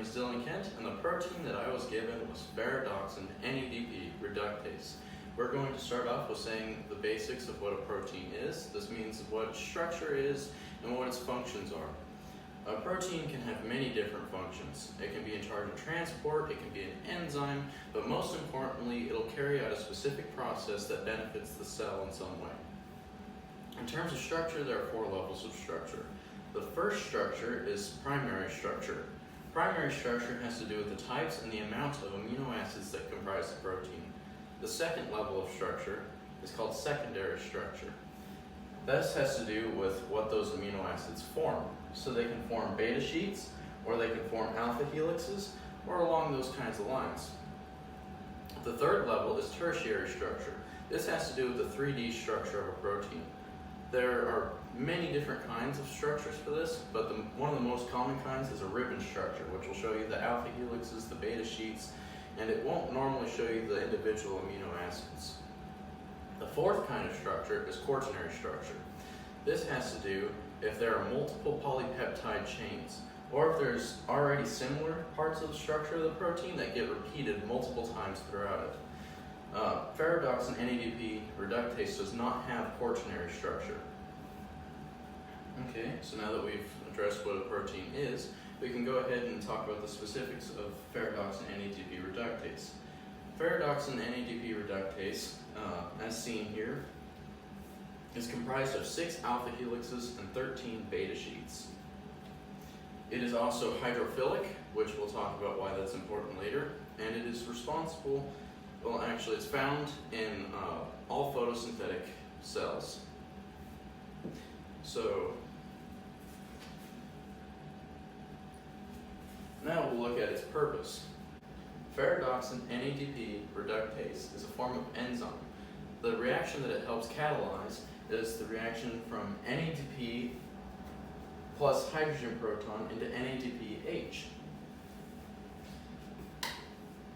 is Dylan Kent, and the protein that I was given was ferredoxin NADP reductase. We're going to start off with saying the basics of what a protein is. This means what its structure is and what its functions are. A protein can have many different functions. It can be in charge of transport, it can be an enzyme, but most importantly, it'll carry out a specific process that benefits the cell in some way. In terms of structure, there are 4 levels of structure. The first structure is primary structure. Primary structure has to do with the types and the amount of amino acids that comprise the protein. The second level of structure is called secondary structure. This has to do with what those amino acids form. So they can form beta sheets, or they can form alpha helixes, or along those kinds of lines. The third level is tertiary structure. This has to do with the 3D structure of a protein. There are many different kinds of structures for this, but one of the most common kinds is a ribbon structure, which will show you the alpha helixes, the beta sheets, and it won't normally show you the individual amino acids. The fourth kind of structure is quaternary structure. This has to do if there are multiple polypeptide chains, or if there's already similar parts of the structure of the protein that get repeated multiple times throughout it. Ferredoxin NADP reductase does not have quaternary structure. Okay, so now that we've addressed what a protein is, we can go ahead and talk about the specifics of ferredoxin NADP reductase. Ferredoxin NADP reductase, as seen here, is comprised of 6 alpha helixes and 13 beta sheets. It is also hydrophilic, which we'll talk about why that's important later, and it is responsible, well actually it's found in all photosynthetic cells. So now we'll look at its purpose. Ferredoxin NADP reductase is a form of enzyme. The reaction that it helps catalyze is the reaction from NADP plus hydrogen proton into NADPH.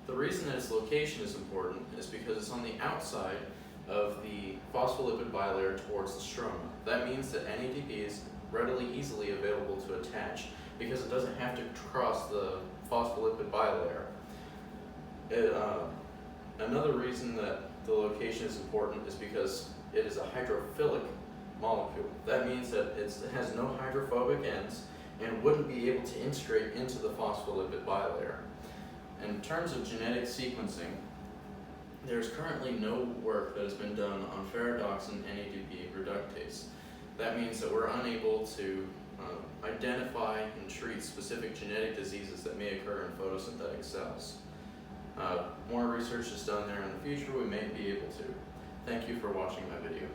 The reason that its location is important is because it's on the outside of the phospholipid bilayer towards the stroma. That means that NADP is readily, easily available to attach because it doesn't have to cross the phospholipid bilayer. Another reason that the location is important is because it is a hydrophilic molecule. That means that it has no hydrophobic ends and wouldn't be able to integrate into the phospholipid bilayer. In terms of genetic sequencing, there's currently no work that has been done on ferredoxin NADP reductase. That means that we're unable to identify and treat specific genetic diseases that may occur in photosynthetic cells. More research is done there in the future, we may be able to. Thank you for watching my video.